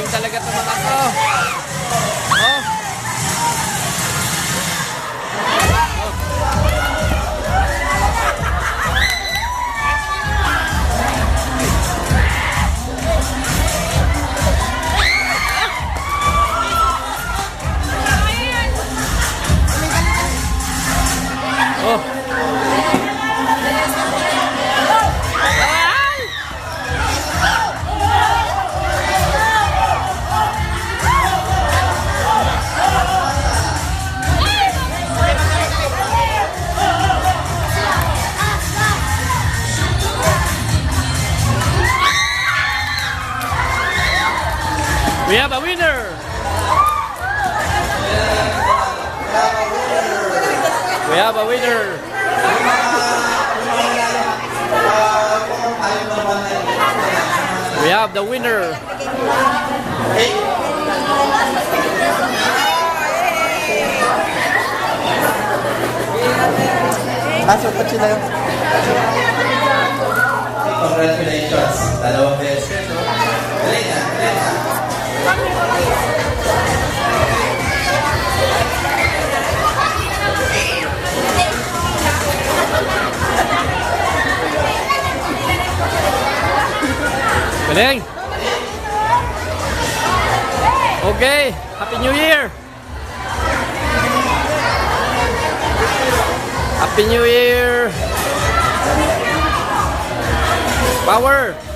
Galing talaga ito mga to. Oh. We have a winner! We have a winner! We have the winner! Congratulations! Dalawang beses. Galing na, galing na. Galing! Okay! Happy New Year! Happy New Year! Power!